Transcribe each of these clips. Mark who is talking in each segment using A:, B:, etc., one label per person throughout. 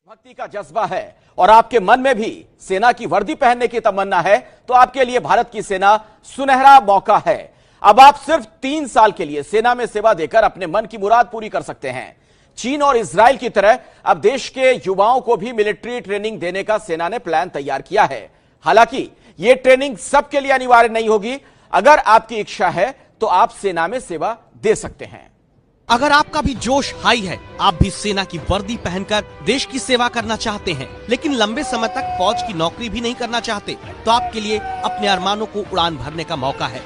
A: भक्ति का जज्बा है और आपके मन में भी सेना की वर्दी पहनने की तमन्ना है तो आपके लिए भारत की सेना सुनहरा मौका है। अब आप सिर्फ 3 साल के लिए सेना में सेवा देकर अपने मन की मुराद पूरी कर सकते हैं। चीन और इजराइल की तरह अब देश के युवाओं को भी मिलिट्री ट्रेनिंग देने का सेना ने प्लान तैयार किया है। हालांकि यह ट्रेनिंग सबके लिए अनिवार्य नहीं होगी। अगर आपकी इच्छा है तो आप सेना में सेवा दे सकते हैं।
B: अगर आपका भी जोश हाई है, आप भी सेना की वर्दी पहनकर देश की सेवा करना चाहते हैं, लेकिन लंबे समय तक फौज की नौकरी भी नहीं करना चाहते, तो आपके लिए अपने अरमानों को उड़ान भरने का मौका है।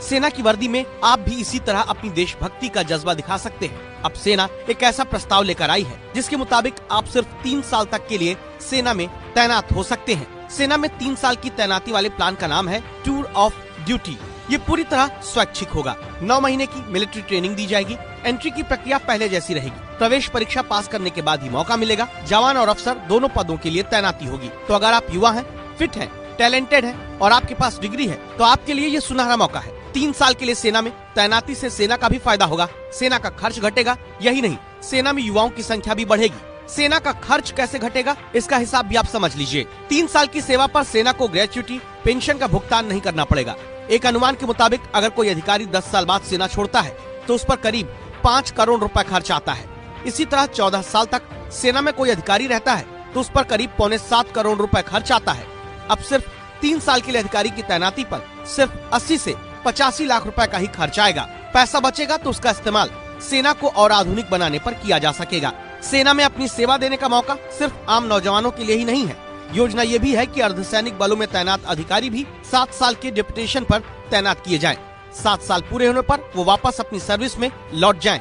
B: सेना की वर्दी में आप भी इसी तरह अपनी देशभक्ति का जज्बा दिखा सकते हैं। अब सेना एक ऐसा प्रस्ताव लेकर आई है जिसके मुताबिक आप सिर्फ 3 साल तक के लिए सेना में तैनात हो सकते हैं। सेना में 3 साल की तैनाती वाले प्लान का नाम है टूर ऑफ ड्यूटी। ये पूरी तरह स्वैच्छिक होगा। 9 महीने की मिलिट्री ट्रेनिंग दी जाएगी। एंट्री की प्रक्रिया पहले जैसी रहेगी। प्रवेश परीक्षा पास करने के बाद ही मौका मिलेगा। जवान और अफसर दोनों पदों के लिए तैनाती होगी। तो अगर आप युवा हैं, फिट हैं, टैलेंटेड हैं और आपके पास डिग्री है तो आपके लिए ये सुनहरा मौका है। 3 साल के लिए सेना में तैनाती से सेना का भी फायदा होगा। सेना का खर्च घटेगा। यही नहीं, सेना में युवाओं की संख्या भी बढ़ेगी। सेना का खर्च कैसे घटेगा, इसका हिसाब भी आप समझ लीजिए। 3 साल की सेवा पर सेना को ग्रेच्युटी पेंशन का भुगतान नहीं करना पड़ेगा। एक अनुमान के मुताबिक अगर कोई अधिकारी 10 साल बाद सेना छोड़ता है तो उस पर करीब 5 करोड़ रुपए खर्च आता है। इसी तरह 14 साल तक सेना में कोई अधिकारी रहता है तो उस पर करीब 6.25 करोड़ रुपए खर्च आता है। अब सिर्फ 3 साल के लिए अधिकारी की तैनाती पर सिर्फ 80 से 85 लाख रुपए का ही खर्च आएगा। पैसा बचेगा तो उसका इस्तेमाल सेना को और आधुनिक बनाने पर किया जा सकेगा। सेना में अपनी सेवा देने का मौका सिर्फ आम नौजवानों के लिए ही नहीं है। योजना ये भी है कि अर्धसैनिक बलों में तैनात अधिकारी भी 7 साल के डिप्यूटेशन पर तैनात किए जाएं। 7 साल पूरे होने पर वो वापस अपनी सर्विस में लौट जाएं।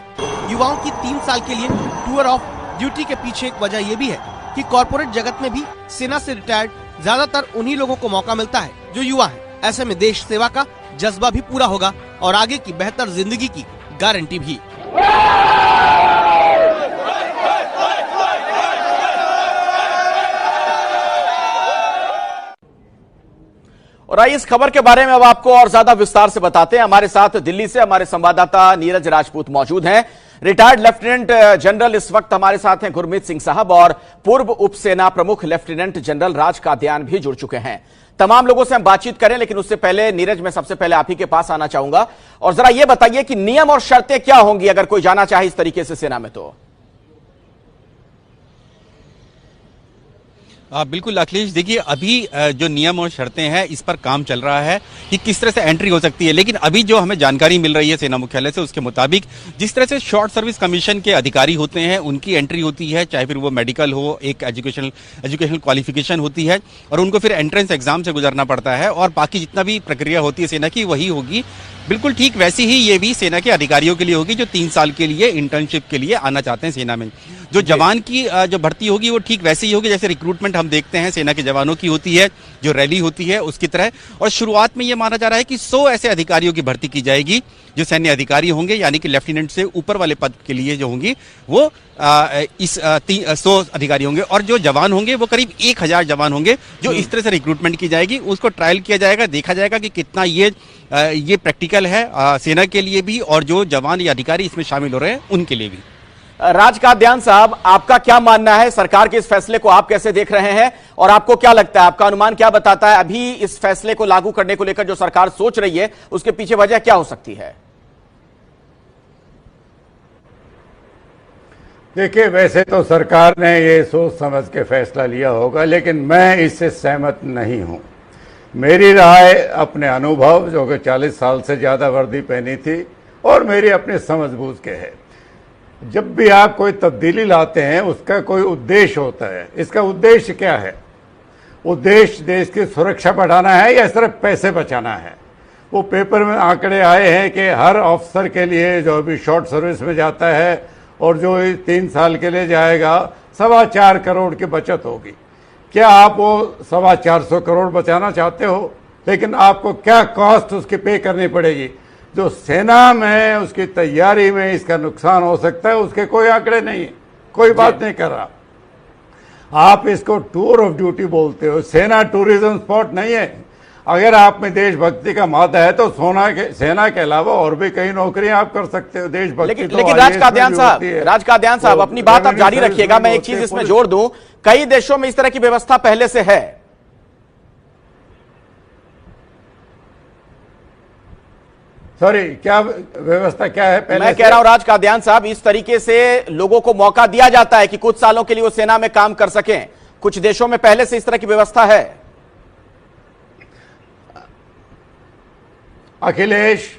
B: युवाओं की 3 साल के लिए टूर ऑफ ड्यूटी के पीछे एक वजह ये भी है कि कॉर्पोरेट जगत में भी सेना से रिटायर्ड ज्यादातर उन्हीं लोगों को मौका मिलता है जो युवा है। ऐसे में देश सेवा का जज्बा भी पूरा होगा और आगे की बेहतर जिंदगी की गारंटी भी।
A: और आइए इस खबर के बारे में अब आपको और ज्यादा विस्तार से बताते हैं। हमारे साथ दिल्ली से हमारे संवाददाता नीरज राजपूत मौजूद हैं। रिटायर्ड लेफ्टिनेंट जनरल इस वक्त हमारे साथ हैं गुरमीत सिंह साहब और पूर्व उप सेना प्रमुख लेफ्टिनेंट जनरल राज कादियान भी जुड़ चुके हैं। तमाम लोगों से हम बातचीत करें, लेकिन उससे पहले नीरज, मैं सबसे पहले आप ही के पास आना चाहूंगा और जरा यह बताइए कि नियम और शर्तें क्या होंगी अगर कोई जाना चाहे इस तरीके से सेना में तो।
C: बिल्कुल अखिलेश, देखिए अभी जो नियम और शर्तें हैं इस पर काम चल रहा है कि किस तरह से एंट्री हो सकती है। लेकिन अभी जो हमें जानकारी मिल रही है सेना मुख्यालय से, उसके मुताबिक जिस तरह से शॉर्ट सर्विस कमीशन के अधिकारी होते हैं उनकी एंट्री होती है, चाहे फिर वो मेडिकल हो, एक एजुकेशनल क्वालिफिकेशन होती है और उनको फिर एंट्रेंस एग्जाम से गुजरना पड़ता है और बाकी जितना भी प्रक्रिया होती है सेना की वही होगी। बिल्कुल ठीक वैसी ही ये भी सेना के अधिकारियों के लिए होगी जो 3 साल के लिए इंटर्नशिप के लिए आना चाहते हैं सेना में। जो जवान की जो भर्ती होगी वो ठीक वैसे ही होगी जैसे रिक्रूटमेंट हम देखते हैं सेना के जवानों की होती है, जो रैली होती है उसकी तरह। और शुरुआत में ये माना जा रहा है कि 100 ऐसे अधिकारियों की भर्ती की जाएगी जो सैन्य अधिकारी होंगे, यानी कि लेफ्टिनेंट से ऊपर वाले पद के लिए जो होंगी वो 100 अधिकारी होंगे और जो जवान होंगे वो करीब 1000 जवान होंगे जो इस तरह से रिक्रूटमेंट की जाएगी। उसको ट्रायल किया जाएगा, देखा जाएगा कि कितना ये प्रैक्टिकल है सेना के लिए भी और जो जवान या अधिकारी इसमें शामिल हो रहे हैं उनके लिए भी।
A: राज कादियान साहब, आपका क्या मानना है? सरकार के इस फैसले को आप कैसे देख रहे हैं और आपको क्या लगता है, आपका अनुमान क्या बताता है अभी इस फैसले को लागू करने को लेकर जो सरकार सोच रही है उसके पीछे वजह क्या हो सकती है?
D: देखिए, वैसे तो सरकार ने ये सोच समझ के फैसला लिया होगा, लेकिन मैं इससे सहमत नहीं हूं। मेरी राय अपने अनुभव, जो कि 40 साल से ज़्यादा वर्दी पहनी थी, और मेरी अपनी समझबूझ के है। जब भी आप कोई तब्दीली लाते हैं उसका कोई उद्देश्य होता है। इसका उद्देश्य क्या है? उद्देश्य देश की सुरक्षा बढ़ाना है या सिर्फ पैसे बचाना है? वो पेपर में आंकड़े आए हैं कि हर ऑफिसर के लिए जो अभी शॉर्ट सर्विस में जाता है और जो 3 साल के लिए जाएगा 4.25 करोड़ की बचत होगी। क्या आप वो 425 करोड़ बचाना चाहते हो? लेकिन आपको क्या कॉस्ट उसकी पे करनी पड़ेगी? जो सेना में उसकी तैयारी में इसका नुकसान हो सकता है उसके कोई आंकड़े नहीं है, कोई बात नहीं कर रहा। आप इसको टूर ऑफ ड्यूटी बोलते हो, सेना टूरिज्म स्पॉट नहीं है। अगर आप में देशभक्ति का मादा है तो सेना के अलावा और भी कई नौकरियां आप कर सकते हो। देशभक्ति
A: लेकिन राज कादियान साहब अपनी बात आप जारी रखिएगा। मैं एक चीज इसमें जोड़ दूं, कई देशों में इस तरह की व्यवस्था पहले से है।
D: सॉरी, क्या व्यवस्था क्या है पहले?
A: मैं कह रहा हूं राज कादियान साहब, इस तरीके से लोगों को मौका दिया जाता है कि कुछ सालों के लिए वो सेना में काम कर सकें। कुछ देशों में पहले से इस तरह की व्यवस्था है।
D: अखिलेश,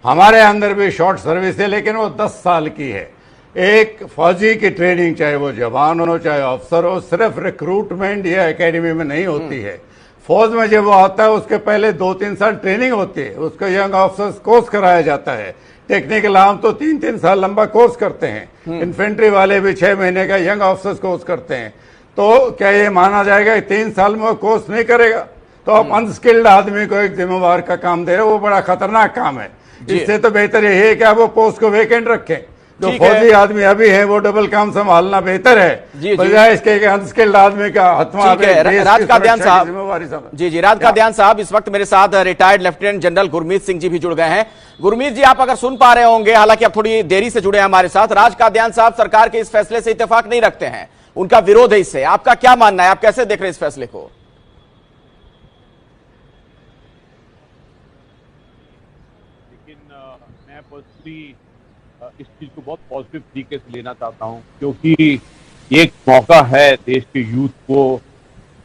D: हमारे अंदर भी शॉर्ट सर्विस है, लेकिन वो 10 साल की है। एक फौजी की ट्रेनिंग, चाहे वो जवान हो चाहे अफसर हो, सिर्फ रिक्रूटमेंट या एकेडमी में नहीं होती है। फौज में जब वो आता है उसके पहले 2-3 साल ट्रेनिंग होती है, उसको यंग ऑफिसर्स कोर्स कराया जाता है। टेक्निकल आर्म तो 3-3 साल लंबा कोर्स करते हैं। इन्फेंट्री वाले भी 6 महीने का यंग ऑफिसर्स कोर्स करते हैं। तो क्या ये माना जाएगा कि 3 साल में वो कोर्स नहीं करेगा? तो आप अनस्किल्ड आदमी को एक जिम्मेवार का काम दे रहे हो, वो बड़ा खतरनाक काम है। इससे तो बेहतर यही है कि आप वो पोस्ट को वेकेंट रखें। जो फौजी आदमी अभी है वो डबल काम संभालना बेहतर है, बजाय इसके अनस्किल्ड आदमी का हथवा।
A: राज कादियान साहब, जी राज कादियान साहब, इस वक्त मेरे साथ retired lieutenant general Gurmeet Singh ji भी जुड़ गए हैं। गुरमीत जी, आप अगर सुन पा रहे होंगे, हालांकि आप थोड़ी देरी से जुड़े हैं हमारे साथ। राज कादियान साहब सरकार के इस फैसले से इत्तेफाक नहीं रखते हैं, उनका विरोध है इससे। आपका क्या मानना है, आप कैसे देख रहे हैं इस फैसले को?
E: मैं पर्सनली इस चीज को बहुत पॉजिटिव तरीके से लेना चाहता हूं, क्योंकि एक मौका है देश के यूथ को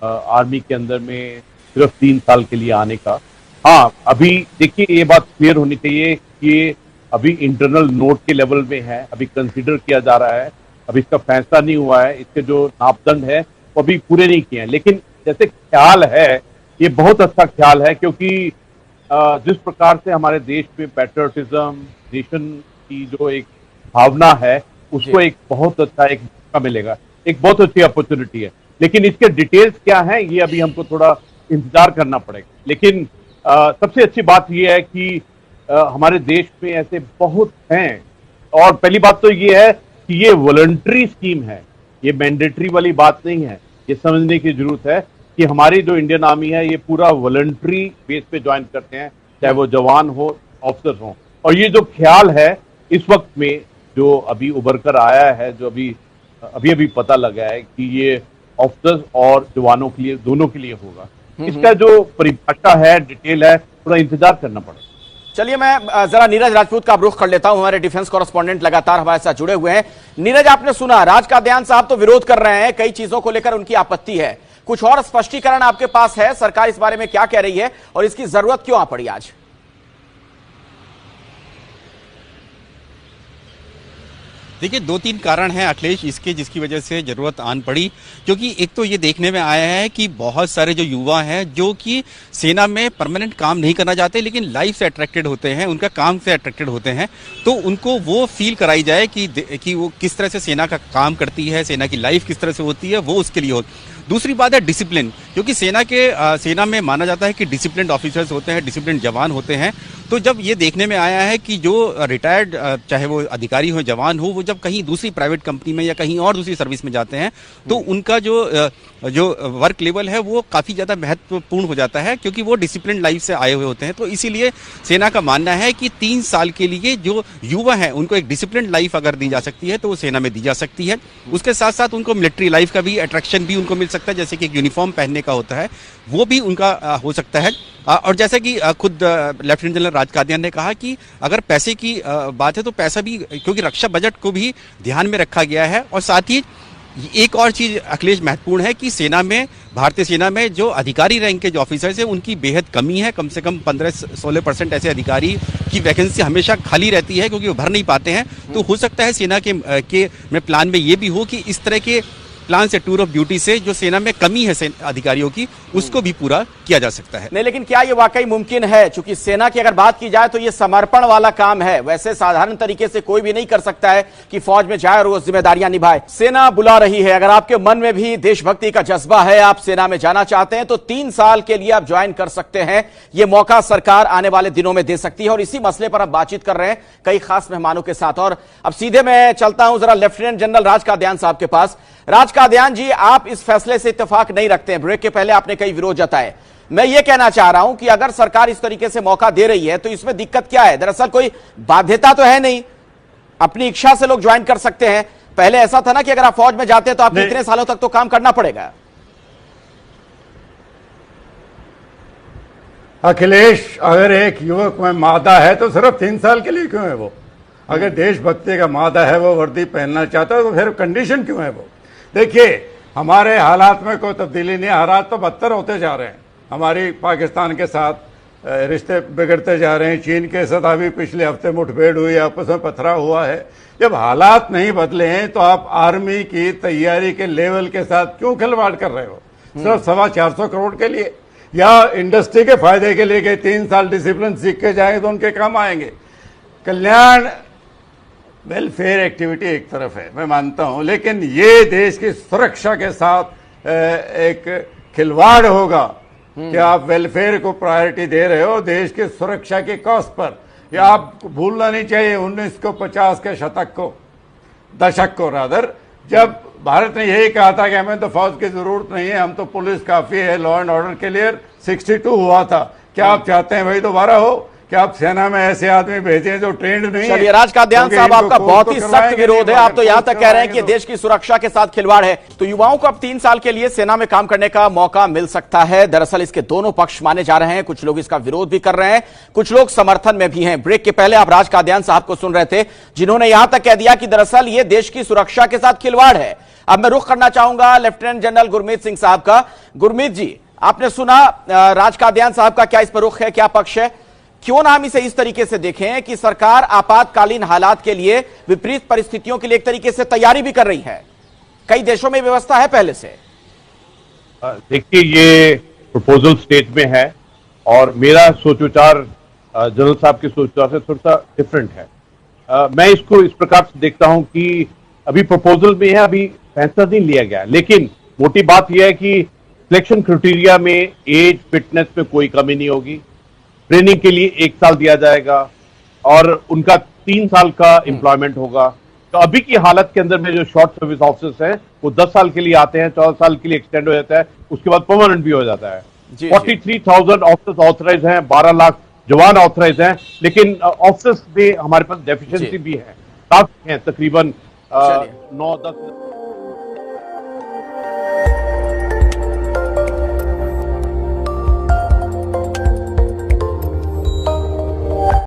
E: आर्मी के अंदर में सिर्फ 3 साल के लिए आने का। हाँ, अभी देखिए ये बात क्लियर होनी चाहिए कि अभी इंटरनल नोट के लेवल में है, अभी कंसीडर किया जा रहा है, अभी इसका फैसला नहीं हुआ है, इसके जो मापदंड है वो अभी पूरे नहीं किए हैं। लेकिन जैसे ख्याल है, ये बहुत अच्छा ख्याल है, क्योंकि जिस प्रकार से हमारे देश में पैट्रियटिज्म, नेशन की जो एक भावना है, उसको एक बहुत अच्छा एक मौका मिलेगा, एक बहुत अच्छी अपॉर्चुनिटी है। लेकिन इसके डिटेल्स क्या हैं, ये अभी हमको थोड़ा इंतजार करना पड़ेगा। लेकिन सबसे अच्छी बात ये है कि हमारे देश में ऐसे बहुत हैं। और पहली बात तो ये है कि ये वॉलंटरी स्कीम है, ये मैंडेटरी वाली बात नहीं है। ये समझने की जरूरत है कि हमारी जो इंडियन आर्मी है ये पूरा वॉलंटरी बेस पे ज्वाइन करते हैं, चाहे वो जवान हो, ऑफिसर हो। और ये जो ख्याल है इस वक्त में जो अभी उभर कर आया है, जो अभी पता लगा है कि ये ऑफिसर्स और जवानों के लिए, दोनों के लिए होगा। इसका जो परिभाषा है, डिटेल है, थोड़ा इंतजार करना पड़ेगा।
A: चलिए, मैं जरा नीरज राजपूत का रुख कर लेता हूं। हमारे डिफेंस कॉरेस्पॉन्डेंट लगातार हमारे साथ जुड़े हुए हैं। नीरज, आपने सुना राज कादियान साहब तो विरोध कर रहे हैं, कई चीजों को लेकर उनकी आपत्ति है। कुछ और स्पष्टीकरण आपके पास है? सरकार इस बारे में क्या कह रही है और इसकी जरूरत क्यों आ पड़ी आज?
C: देखिए, 2-3 कारण हैं अखिलेश इसके, जिसकी वजह से जरूरत आन पड़ी। क्योंकि एक तो ये देखने में आया है कि बहुत सारे जो युवा हैं जो कि सेना में परमानेंट काम नहीं करना चाहते, लेकिन लाइफ से अट्रैक्टेड होते हैं, उनका काम से अट्रैक्टेड होते हैं, तो उनको वो फील कराई जाए कि वो किस तरह से सेना का काम करती है, सेना की लाइफ किस तरह से होती है, वो उसके लिए हो। दूसरी बात है डिसिप्लिन, क्योंकि सेना में माना जाता है कि डिसिप्लिन्ड ऑफिसर्स होते हैं, डिसिप्लिन्ड जवान होते हैं। तो जब ये देखने में आया है कि जो रिटायर्ड, चाहे वो अधिकारी हो, जवान हो, वो जब कहीं दूसरी प्राइवेट कंपनी में या कहीं और दूसरी सर्विस में जाते हैं तो उनका जो वर्क लेवल है वो काफ़ी ज़्यादा महत्वपूर्ण हो जाता है, क्योंकि वो डिसिप्लिन लाइफ से आए हुए होते हैं। तो इसीलिए सेना का मानना है कि 3 साल के लिए जो युवा हैं उनको एक डिसिप्लिन लाइफ अगर दी जा सकती है तो वो सेना में दी जा सकती है। उसके साथ साथ उनको मिलिट्री लाइफ का भी अट्रैक्शन भी उनको मिल सकता है, जैसे कि एक यूनिफॉर्म पहनने का होता है, वो भी उनका हो सकता है। और जैसा कि खुद लेफ्टिनेंट जनरल राज कादियान ने कहा कि अगर पैसे की बात है तो पैसा भी, क्योंकि रक्षा बजट को भी ध्यान में रखा गया है। और साथ ही एक और चीज अखिलेश महत्वपूर्ण है कि सेना में, भारतीय सेना में जो अधिकारी रैंक के जो ऑफिसर्स हैं उनकी बेहद कमी है। कम से कम 15-16% ऐसे अधिकारी की वैकेंसी हमेशा खाली रहती है, क्योंकि वो भर नहीं पाते हैं। तो हो सकता है सेना के में प्लान में ये भी हो कि इस तरह के प्लान से, टूर ऑफ ड्यूटी से जो सेना में कमी है अधिकारियों की, उसको भी पूरा किया जा सकता है।
A: नहीं, लेकिन क्या ये वाकई मुमकिन है? चूंकि सेना की अगर बात की जाए तो ये समर्पण वाला काम है, वैसे साधारण तरीके से कोई भी नहीं कर सकता है कि फौज में जाए और वो जिम्मेदारियां निभाए। सेना बुला रही है, अगर आपके मन में भी देशभक्ति का जज्बा है, आप सेना में जाना चाहते हैं तो 3 साल के लिए आप ज्वाइन कर सकते हैं। ये मौका सरकार आने वाले दिनों में दे सकती है और इसी मसले पर अब बातचीत कर रहे हैं कई खास मेहमानों के साथ। और अब सीधे मैं चलता हूं जरा लेफ्टिनेंट जनरल राज कादियान साहब के पास। राज कादियान जी, आप इस फैसले से इत्तेफाक नहीं रखते हैं, ब्रेक के पहले आपने कई विरोध जताए, मैं ये कहना चाह रहा हूं कि अगर सरकार इस तरीके से मौका दे रही है तो इसमें दिक्कत क्या है? दरअसल कोई बाध्यता तो है नहीं, अपनी इच्छा से लोग ज्वाइन कर सकते हैं। पहले ऐसा था ना कि अगर आप फौज में जाते हैं तो आपको इतने सालों तक तो काम करना पड़ेगा।
D: अखिलेश, अगर एक युवक में मादा है तो सिर्फ 3 साल के लिए क्यों है वो? अगर देशभक्ति का मादा है, वो वर्दी पहनना चाहता है, तो फिर कंडीशन क्यों है वो? देखिए, हमारे हालात में कोई तब्दीली नहीं, हालात तो बदतर होते जा रहे हैं। हमारी पाकिस्तान के साथ रिश्ते बिगड़ते जा रहे हैं, चीन के साथ अभी पिछले हफ्ते मुठभेड़ हुई, आपस में पथराव हुआ है। जब हालात नहीं बदले हैं तो आप आर्मी की तैयारी के लेवल के साथ क्यों खिलवाड़ कर रहे हो? सिर्फ 425 करोड़ के लिए, या इंडस्ट्री के फायदे के लिए कि 3 साल डिसिप्लिन सीख के जाएंगे तो उनके काम आएंगे? कल्याण वेलफेयर एक्टिविटी एक तरफ है, मैं मानता हूं, लेकिन ये देश की सुरक्षा के साथ एक खिलवाड़ होगा कि आप वेलफेयर को प्रायोरिटी दे रहे हो देश की सुरक्षा के कॉस्ट पर। या आप भूलना नहीं चाहिए 1950 के दशक को रादर, जब भारत ने यही कहा था कि हमें तो फौज की जरूरत नहीं है, हम तो पुलिस काफी है लॉ एंड ऑर्डर के लिए। 62 हुआ था। क्या आप चाहते हैं वही दोबारा हो? क्या आप सेना में ऐसे आदमी भेजें जो ट्रेंड नहीं है?
A: चलिए, राज कादियान साहब, आपका बहुत ही सख्त विरोध है। आप तो यहां तक कह रहे हैं कि देश की सुरक्षा के साथ खिलवाड़ है। तो युवाओं को अब 3 साल के लिए सेना में काम करने का मौका मिल सकता है। दरअसल इसके दोनों पक्ष माने जा रहे हैं, कुछ लोग इसका विरोध भी कर रहे हैं, कुछ लोग समर्थन में भी हैं। ब्रेक के पहले आप राज कादियान साहब को सुन रहे थे, जिन्होंने यहां तक कह दिया कि दरअसल ये देश की सुरक्षा के साथ खिलवाड़ है। अब मैं रुख करना चाहूंगा लेफ्टिनेंट जनरल गुरमीत सिंह साहब का। गुरमीत जी, आपने सुना राज कादियान साहब का, क्या इस पर रुख है, क्या पक्ष है? क्यों ना हम इसे इस तरीके से देखें कि सरकार आपातकालीन हालात के लिए, विपरीत परिस्थितियों के लिए एक तरीके से तैयारी भी कर रही है। कई देशों में व्यवस्था है पहले से।
E: देखिए, ये प्रपोजल स्टेज में है और मेरा सोच विचार जनरल साहब के सोच विचार से थोड़ा सा डिफरेंट है। मैं इसको इस प्रकार से देखता हूं कि अभी प्रपोजल में है, अभी फैसला नहीं लिया गया, लेकिन मोटी बात यह है कि सिलेक्शन क्राइटेरिया में एज फिटनेस में कोई कमी नहीं होगी। ट्रेनिंग के लिए 1 साल दिया जाएगा और उनका 3 साल का एम्प्लॉयमेंट होगा। तो अभी की हालत के अंदर में जो शॉर्ट सर्विस ऑफिसर्स हैं वो 10 साल के लिए आते हैं, 14 साल के लिए एक्सटेंड हो जाता है, उसके बाद परमानेंट भी हो जाता है। 43,000 ऑफिसर्स ऑथराइज हैं, 12 लाख जवान ऑथराइज हैं, लेकिन ऑफिसर्स में हमारे पास डेफिशिएंसी भी है, काफी है, तकरीबन 9-10